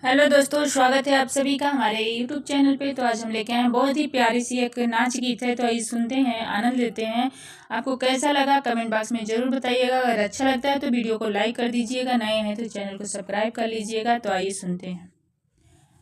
Hello दोस्तों, स्वागत है आप सभी का हमारे यूट्यूब चैनल पे। तो आज हम लेके आए हैं बहुत ही प्यारी सी एक नाच गीत है। तो आइए सुनते हैं, आनंद लेते हैं। आपको कैसा लगा कमेंट बॉक्स में ज़रूर बताइएगा। अगर अच्छा लगता है तो वीडियो को लाइक कर दीजिएगा, नए हैं तो चैनल को सब्सक्राइब कर लीजिएगा। तो आइए सुनते हैं।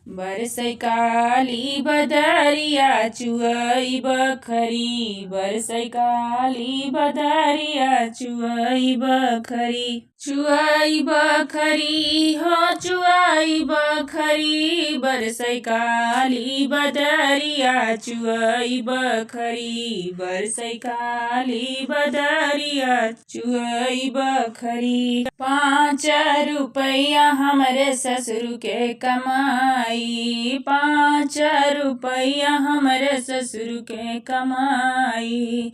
बरसै काली बदरिया चुअई बखरी, बरसै काली बदरिया चुअई बखरी, चुअई बखरी हो चुअई बखरी, बरसै काली बदरिया चुअई बखरी, बरसै काली बदरिया चुअई बखरी। 5 रुपया हमरे ससुर के कमाई, 5 रुपया हमरे ससुर के कमाई,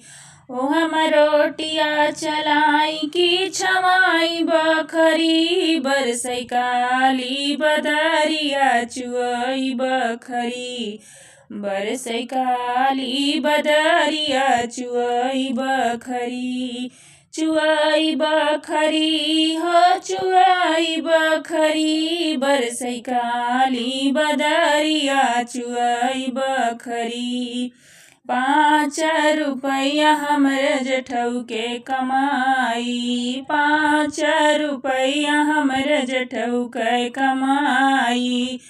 ओ हम रोटिया चलाई की छमाई बखरी, बरसै काली बदरिया चुअई बखरी, बरसै काली बदरिया चुअई बखरी, चुअई बखरी हो चुअई बखरी, बरसै काली बदरिया चुअई बखरी। 5 रुपया हमरे जेठऊ के कमाई, 5 रुपया हमरे जेठऊ के कमाई,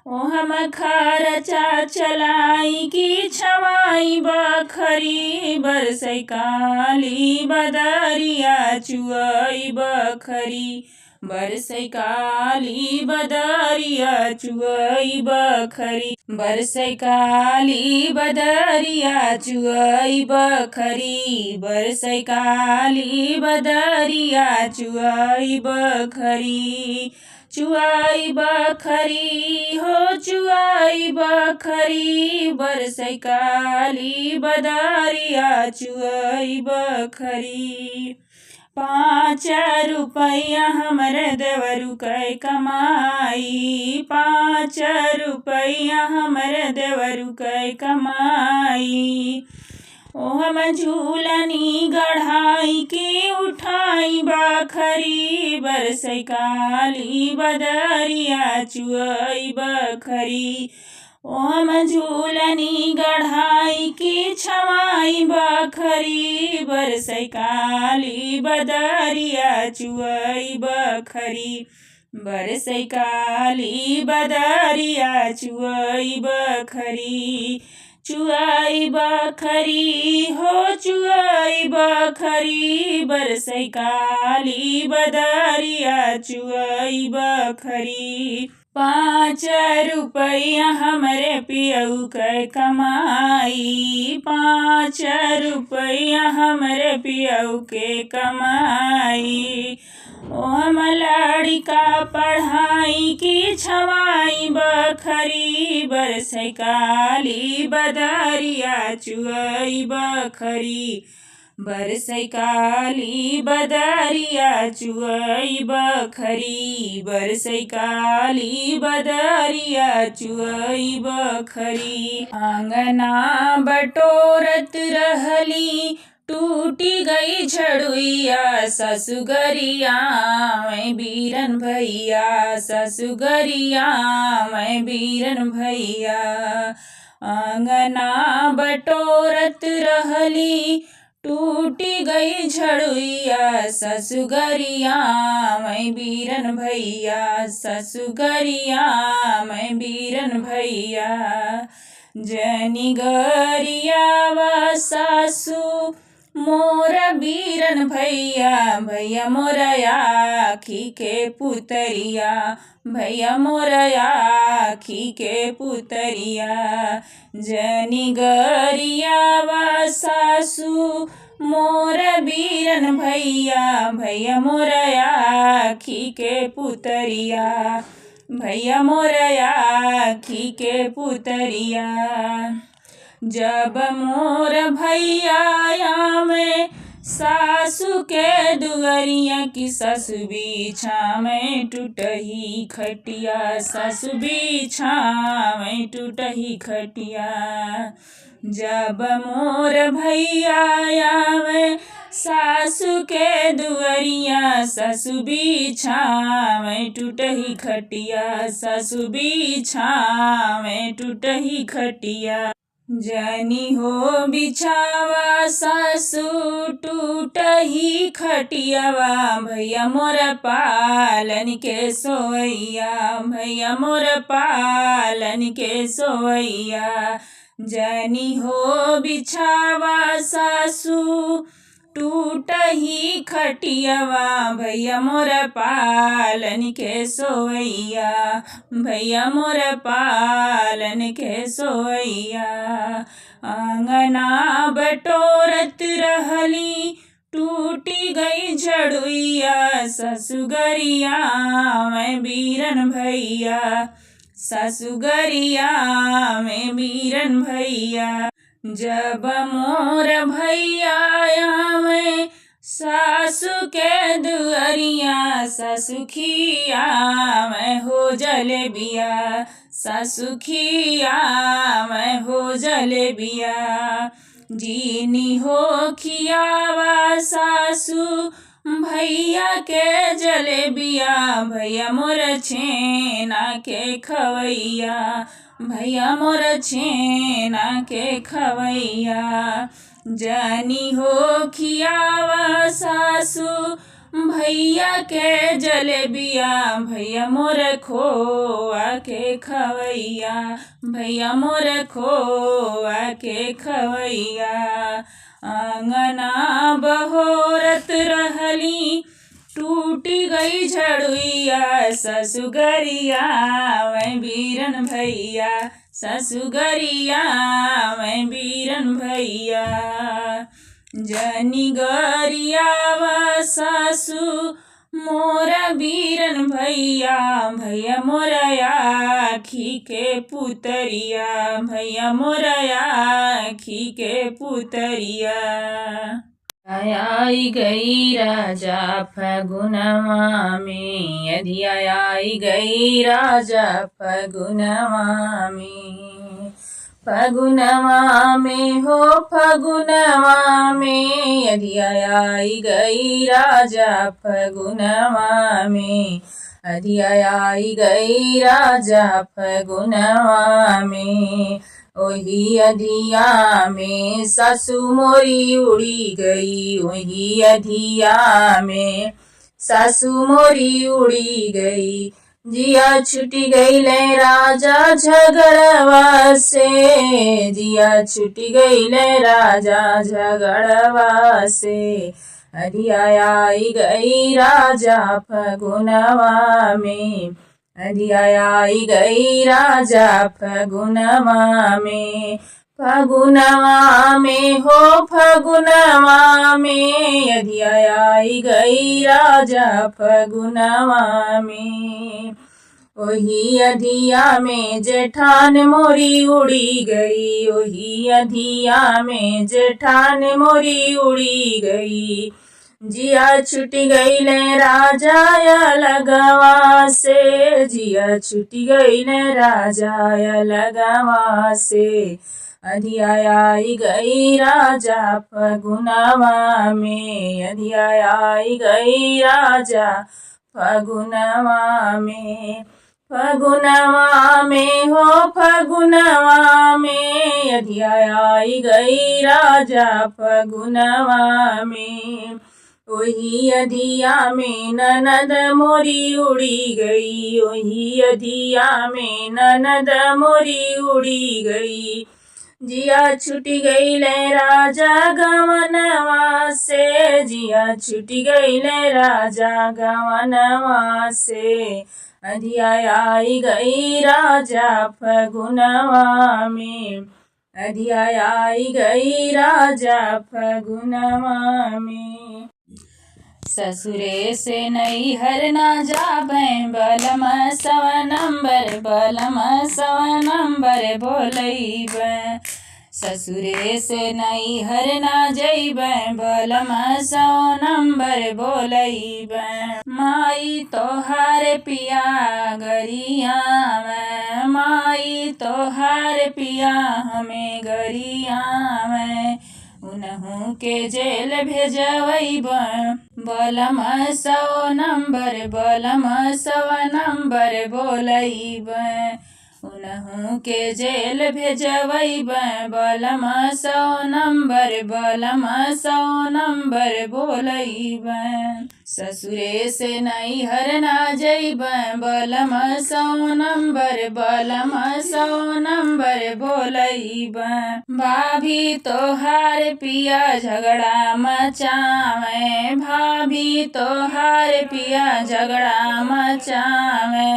ओ हम खर्चा चलाई की छमाई बखरी, बरसै काली बदरिया चुअई बखरी, बरसै काली बदरिया चुअई बखरी, बरसै काली बदरिया चुअई बखरी, बरसै काली बदरिया चुअई बखरी, चुअई बखरी हो चुअई बखरी, बरसै काली बदरिया चुअई बखरी। 5 रुपया हमरे देवरू के कमाई, 5 रुपया हमरे देवरू के कमाई, ओ हम झूलनी गढ़ाई की उठाई बखरी, बरसै काली बदरिया चुअई बखरी, ओ हम झूलनी गढ़ाई की छमाई बखरी, बरसै काली बदरिया चुअई बखरी, बरसै काली बदरिया चुअई बखरी, चुअई बखरी हो चुअई बखरी, बरसै काली बदरिया चुअई बखरी। 5 रुपया हमरे पियऊ के कमाई, 5 रुपया हमरे पियऊ के कमाई, ओ हम लड़का पढ़ाई की छमाई बखरी, बरसै काली बदरिया चुअई बखरी, बरसै काली बदरिया चुअई बखरी, बरसै काली बदरिया चुअई बखरी। आंगना बटोरत रहली टूटी गई झड़ुइया, ससुगरिया मैं बीरन भैया, ससुगरिया मैं बीरन भैया, आंगना बटोरत रहली टूटी गई झड़ुइया, ससुगरिया मैं बीरन भैया, ससुगरिया मैं बीरन भैया, जनी गरिया व सासू मोरा बीरन भैया, भैया मोरा आखी के पुतरिया, भैया मोरा आखी के पुतरिया, जनी गरिया व सासू मोरा बीरन भैया, भैया मोरा आखी के पुतरिया, भैया मोरा आखी के पुतरिया। जब मोर भैया में सासु के दुअरिया की सासु बिछावै टूटही खटिया, सासु बिछावै टूटही खटिया। जब मोर भैया आवे सासु के दुअरिया, सासु बिछावै टूटही खटिया, सासु बिछावै टूटही खटिया। जनी हो बिछावा सासु टूटही खटियावा, भैया मोर पालन के सोवैया, भैया मोर पालन के सोवैया। जनी हो बिछावा सासु टूटही खटियावा, भैया मोर पालन के सोवैया, भैया मोर पालन के सोवैया। आंगना बटोरत रहली टूटी गई झड़ुइया, ससुगरिया मैं बीरन भैया, ससुगरिया मैं बीरन भैया। जब मोर भैया आवे सासु के दुअरिया, सासु खिया मैं हो जलेबिया, सासु खिया मैं हो जलेबिया। जीनी हो खियावा सासु भैया के जलेबिया, भैया मोर छेना के खवैया, भैया मोर छेना के खवैया। जनी हो खियावा सासु भैया के जलेबिया, भैया मोर खोआ के खवैया, भैया मोर खोआ के खवैया। आंगना बहोरत रहली टूटी गई झड़ुइया, ससुगरिया मैं बीरन भैया, ससुगरिया मैं बीरन भैया। जनी गरियावा सासु मोरा बीरन भैया, भैया मोरा आखी के पुतरिया, भैया मोरा आखी के पुतरिया। आई गई राजा फगुनवा में, यदि आई गई राजा फगुनवा में, फगुनवा में हो फगुनवा में, यदि आई गई राजा फगुनवा में, यदि आई गई राजा फगुनवा में। ओही अधिया में सासु मोरी उड़ी गई, ओही अधिया में सासु मोरी उड़ी गई। जिया छुटी गई ले राजा झगड़वा से, जिया छुटी गई ले राजा झगड़वा से। अधिया आई गई राजा फगुनवा में, अधिया आई गई राजा फगुनवा में। फगुनवा में हो फगुनवा में, अधिया आई गई राजा फगुनवा में। ओही अधिया में जेठान मोरी उड़ी गई, ओही अधिया में जेठान मोरी उड़ी गई। जिया छुटी गई ले राजा या लगवा से, जिया छुटी गई ले राजा या लगवा से। अधिया आई गई राजा फगुनवा में, अधिया आई गई राजा फगुनवा में। फगुनवा में हो फगुनवा में, अधिया आई गई राजा फगुनवा में। ओही अधिया में ननद मोरी उड़ी गई, ओही अधिया में ननद मोरी उड़ी गई। जिया छुटी गई ले राजा गवनवा से, जिया छुटी गई ले राजा गवनवा से। अधिया आई गई राजा फगुनवा में, अधिया आई गई राजा फगुनवा में। ससुरे से नैहर ना जाबे बलम सवा नंबर, बलम सवा नंबर बोलैबे। ससुरे से नैहर ना जइबै बलमा 100 नंबर बोलैबै। माई तोहार पिया गरिया में, माई तोहार पिया हमें गरिया में, उनहु के जेल भेजवैबै बलमा 100 नंबर, बलमा 100 नंबर बोलैबै। उनहु के जेल भेजवैबै बलमा 100 नंबर, बलमा 100 नंबर बोलैबै। ससुरे से नैहर ना जइबै बलमा 100 नंबर, बलमा 100 नंबर बोलैबै। भाभी तोहार पिया झगड़ा मचावे, भाभी तोहार पिया झगड़ा मचावे,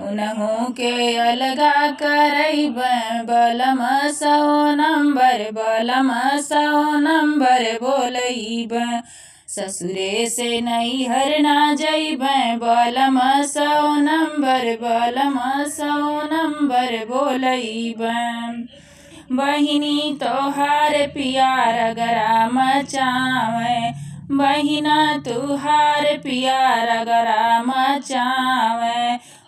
उनहु के अलगा करैबै बलमा 100 नंबर, बलमा 100 नंबर बोलैबै। ससुरे से नैहर ना जइबै बलमा 100 नंबर, बलमा 100 नंबर बोलैबै। बहिनी तोहार पिया रगड़ा मचावे, बहिना तुहार पिया रगड़ा मचावे,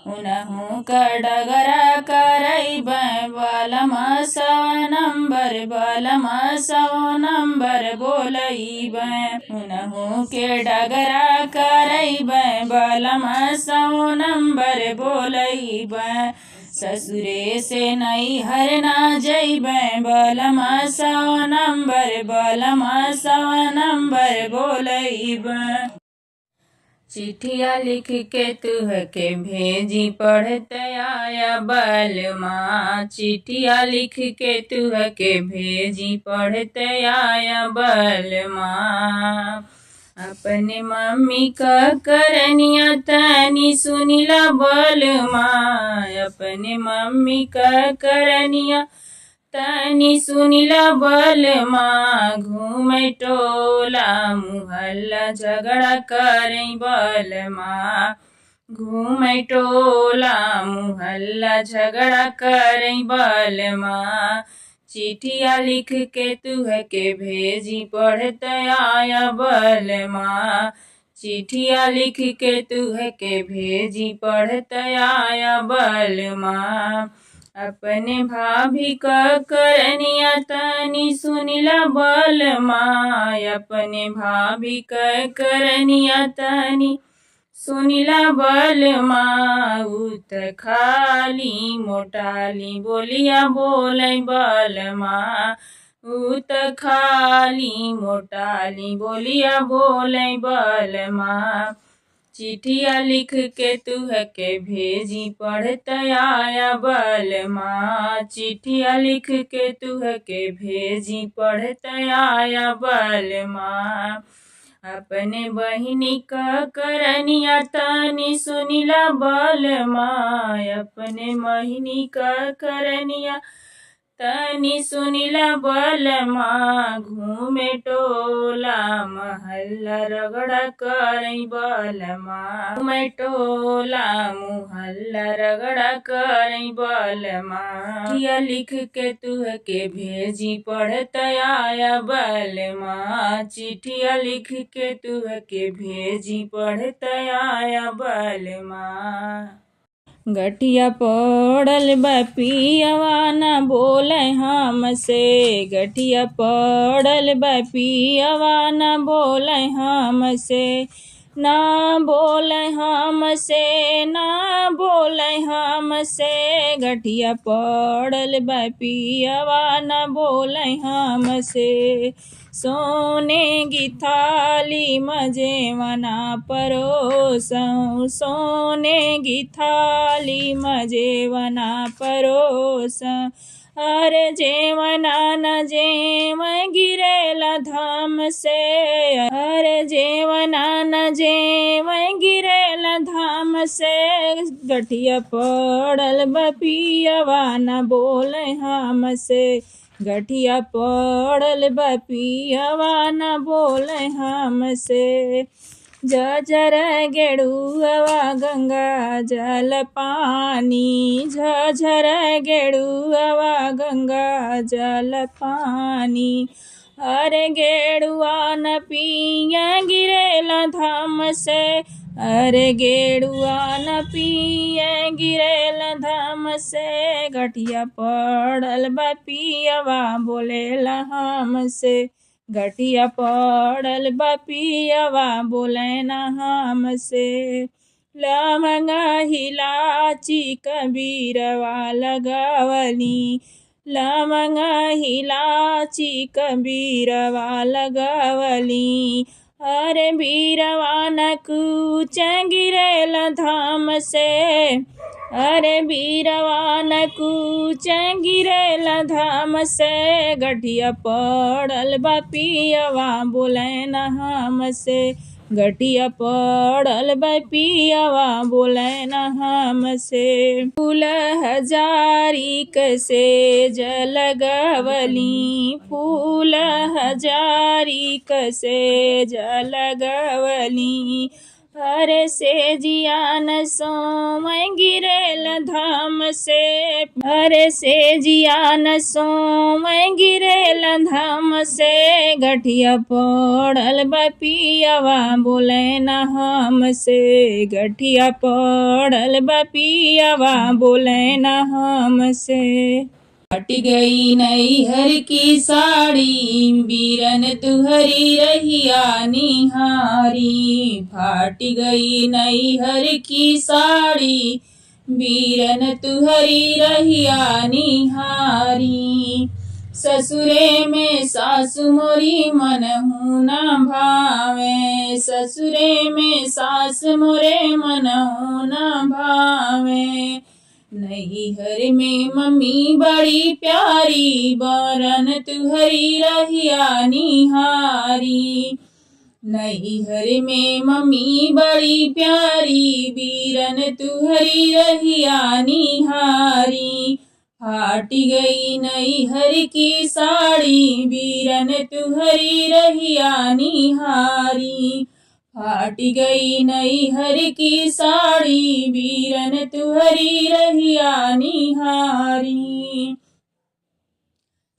उनहु का डगरा करैबै बलमा 100 नंबर, बलमा 100 नंबर बोलैबै। उनहु के डगरा करैबै बलमा 100 नंबर बोलैबै। ससुरे से नैहर ना जइबै बलमा 100 नंबर, बलमा 100 नंबर बोलैबै। चिट्ठिया लिख के तुहके भेजी पढ़ते आया बलमा, चिट्ठिया लिख के तुहके भेजी पढ़ते आया बलमा। अपने मम्मी का करनिया तनी सुनिला बलमा, अपने मम्मी का करनिया तनी सुनिला बलमा। घूमै टोला मुहल्ला झगड़ा करै बलमा, घूमै टोला मुहल्ला झगड़ा करै बलमा। चिट्ठिया लिख के तुहके भेजी पढ़ते आया बलमा, चिट्ठिया लिख के तुहके भेजी पढ़ते आया बलमा। अपने भाभी का करनिया तनी सुनिला बलमा, अपने भाभी का करनिया तनी सुनिला बलमा। उत खाली मोटाली बोलिया बोलै बलमा, उत खाली मोटाली बोलिया बोलै बलमा। चिट्ठिया लिख के तुहके भेजी पढ़ते आया बलमा, चिट्ठिया लिख के तुहके भेजी पढ़ते आया बलमा। अपने बहिनी का करनिया तनी सुनिला बलमा, अपने बहिनी का करनिया तनी सुनिला बलमा। घूमे टोला महल्ला रगड़ा करै बलमा, घूमे टोला मुहल्ला रगड़ा करै बलमा। चिट्ठिया लिख के तुहके भेजी पढ़ते आया बलमा, चिट्ठिया लिख के तुहके भेजी पढ़ते आया बलमा। गठिया पड़ल बा पियवा न बोलै हमसे, गठिया पड़ल बा पियवा न बोलै हमसे, ना बोलै हमसे, ना बोलै हमसे। गठिया पड़ल बा पियवा न बोलै हमसे, सोने की थाली मजेवना परोसऊँ, सोने की थाली मजेवना परोसऊँ। अरे जेवना न जेव गिरेला धाम से, अरे जेवना न जेव गिरेला धाम से। गठिया पड़ल बा पियवा न बोलै हमसे, गठिया पड़ल बा पियवा न बोलै हमसे। झझर गेड़ुआ गंगा जल पानी, झझर गेड़ुआ गंगा जल पानी। अरे गेड़ुआ न पिए गिरेला धाम से, अरे गेड़ुआ न पिए गिरेला धाम से, गठिया पड़ल बा पियवा बोलेला हमसे, गठिया पड़ल बा पियवा बोले न हमसे। लवंगा इलायची कबीरवा लगावली, लवंगा इलायची कबीरवा लगावली। अरे बीरवा न कूच गिरेला धाम से, अरे बीरवा न कूच गिरेला धाम से, गठिया पड़ल बा पियवा बोले न हमसे, गठिया पड़ल बा पियवा बोले न हमसे। फूल हजारी कसे जलगवली, फूल हजारी कसे जलगवली। अरे से जियान सोमय गिरेल धाम से, अरे से जियान सोमय गिरेल धाम से, गठिया पड़ल बा पियवा बोले न हमसे, गठिया पड़ल बा पियवा बोले न हमसे। फट गई नैहर की साड़ी बीरन तुहरी रहिया निहारी, फाट गई नैहर की साड़ी बीरन तुहरी रहिया निहारी। ससुरे में सासु मोरी मनहु न भावे, ससुरे में सास मोरे मनहु न भावे। नैहर में मम्मी बड़ी प्यारी बरन तुहरी रहिया निहारी, नैहर में मम्मी बड़ी प्यारी बीरन तुहरी रहिया निहारी। फाट गई नैहर की साड़ी बीरन तुहरी रहिया निहारी, फाट गई नैहर की साड़ी बीरन तुहरी रहिया निहारी।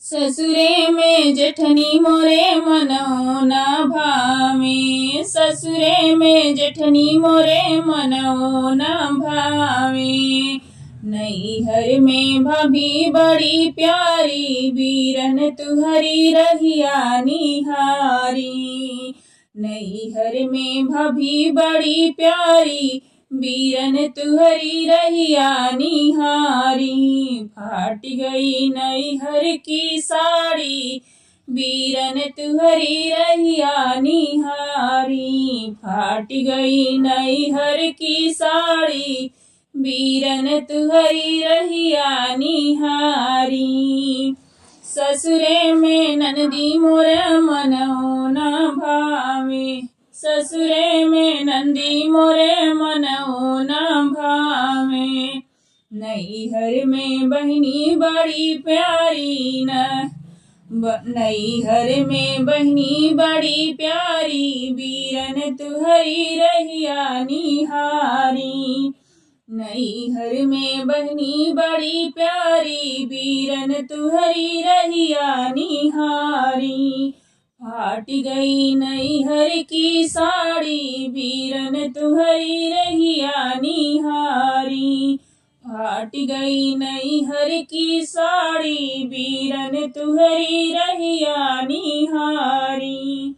ससुरे में जेठनी मोरे मनो न भावे, ससुरे में जेठनी मोरे मनो न भावे। नैहर में भाभी बड़ी प्यारी बीरन तुहरी रहिया निहारी, नैहर में भाभी बड़ी प्यारी बीरन तुहरी रहिया निहारी। फाट गई नैहर की साड़ी बीरन तुहरी रहिया निहारी, फाट गई नैहर की साड़ी बीरन तुहरी रहिया निहारी। ससुरे में नंदी मोर मनो न भावे, ससुरे में नंदी मोरे मनो न भावे। नैहर में बहनी बड़ी प्यारी न, नैहर में बहनी बड़ी प्यारी बीरन तुहरी रहिया निहारी, नैहर में बहनी बड़ी प्यारी बीरन तुहरी रहिया निहारी। फाट गई नैहर की साड़ी बीरन तुहरी रहिया निहारी, फाट गई नैहर की साड़ी बीरन तुहरी रहिया निहारी।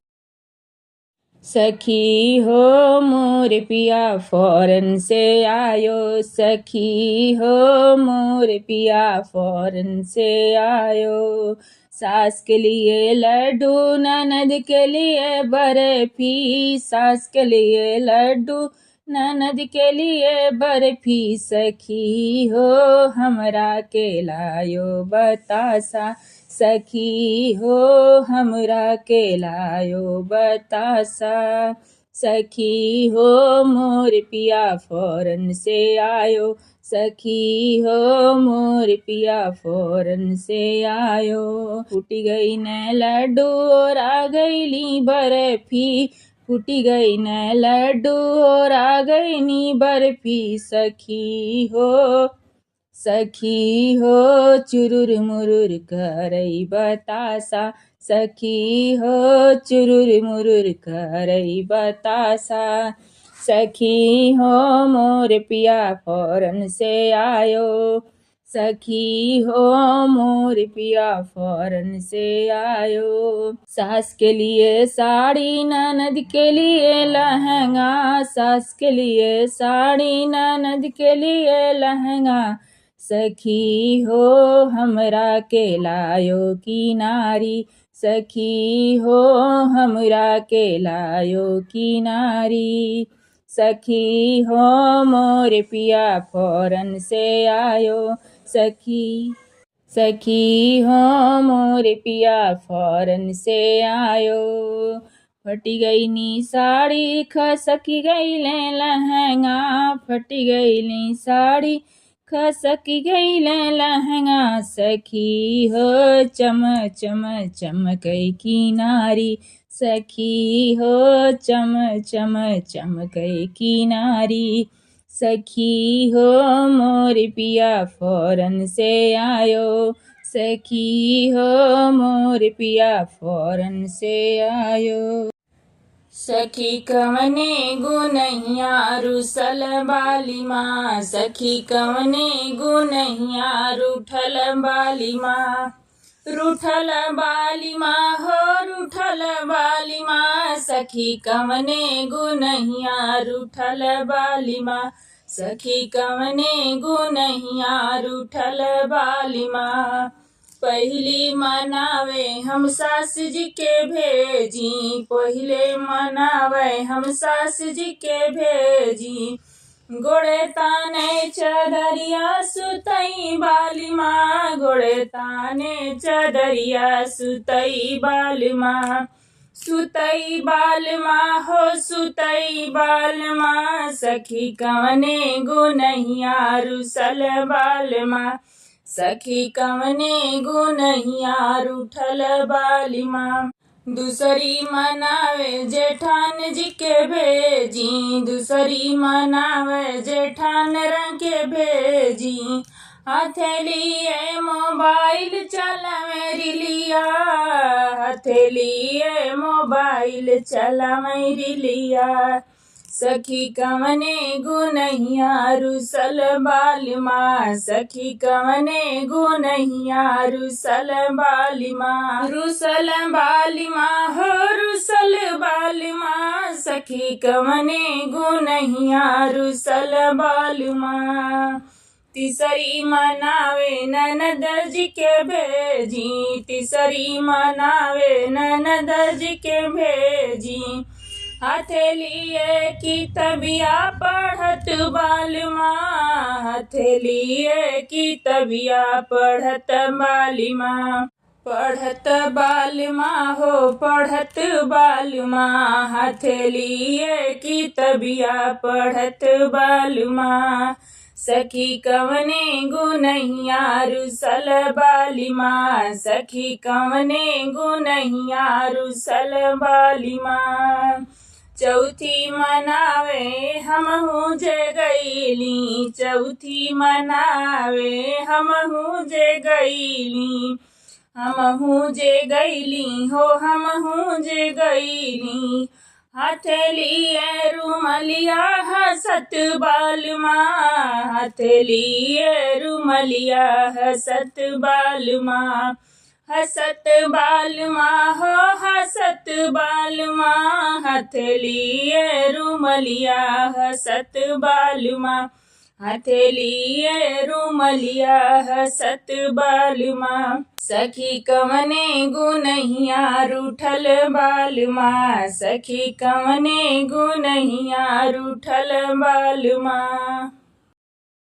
सखी हो मोर पिया फौरन से आयो, सखी हो मोर पिया फौरन से आयो। सास के लिए लड्डू ननद के लिए बर्फी, सास के लिए लड्डू ननद के लिए बर्फी। सखी हो हमरा के लायो बतासा, सखी हो हमरा के लायो बतासा। सखी हो मोर पिया फौरन से आयो, सखी हो मोर पिया फौरन से आयो। फूटी गई न लड्डू और आ गईली बर्फी, फूटी गई न लड्डू और आ गई नी बर्फी। सखी हो सखी हो चुरुर मुरुर करई बतासा, सखी हो चुरुर मुरुर करई बतासा। सखी हो मोर पिया फौरन से आयो, सखी हो मोर पिया फौरन से आयो। सास के लिए साड़ी ननद के लिए लहंगा, सास के लिए साड़ी ननद के लिए लहंगा। सखी हो हमरा के लायो की नारी, सखी हो हमरा के लायो की नारी। सखी हो मोर पिया फौरन से आयो, सखी हो मोर पिया फौरन से आयो। फटी गई नी साड़ी खसकी गई ले लहंगा, फटी गई नी साड़ी खसकी गई ले लहंगा। सखी हो चम चम चमकई की नारी, सखी हो चम चम चमकई की नारी। सखी हो मोर पिया फौरन से आयो, सखी हो मोर पिया फौरन से आयो। सखी कवने गुनहिया रुसल बाली माँ, सखी कवने गुनहिया रूठल बाली माँ। रूठल बाली माँ हो रूठल बाली माँ, सखी कवने गुनहिया रूठल बाली माँ। सखी कवने गुनहिया रूठल बाली माँ। पहली मनावे हम सास जी के भेजी, पहले मनावे हम सास जी के भेजी। गोड़े ताने चदरिया सुतई बाली माँ, गोड़े ताने चदरिया सुतई बाली माँ। सुतई बाल माँ हो सुतई बाल माँ, सखी कवने गुनहिया रुसल बाल माँ। सखी कवने गुनहिया रूठल बाली माँ। दूसरी मनावे जेठान जी के भेजी, दूसरी मनावे जेठान रंग के भेजी। हथेलिए मोबाइल चला मेरी लिया, हथेलिए मोबाइल चला मेरी लिया। सखी कवने गुनहिया रुसल बाली माँ, सखी कवने गुनहिया रुसल बाली माँ। रुसल बाली माँ हो रुसल बाली माँ, सखी कवने गुनहिया रुसल बाली माँ। तीसरी मनावे ननद जी के भेजी, तीसरी मनावे ननद जी के भेजी। हथेलिए की तबिया पढ़त बाल माँ, हथेलिए की तबिया पढ़त बाली माँ। पढ़त बाल माँ हो पढ़त बाल माँ, हथेलिए की तबिया पढ़त बाल माँ। सखी कवने गुनहिया रुसल बाली माँ, सखी कवने गुनहिया रुसल बाली माँ। चौथी मनावे हमहू जे गईली, चौथी मनावे हमहू जे गईली। हमहू जे गईली हो हमहू जे गईली। हथेलिए रुमलिया हसत बाल माँ, हथेलिए रुमलिया हसत बाल माँ। हसत बाल माँ हो हसत बाल माँ, हथेलिए रुमलिया हसत बाल माँ। हथेलिए रुमलिया हसत बाल माँ। सखी कवने गुनहिया रूठल बाल माँ, सखी कवने गुनहिया रूठल बाल माँ।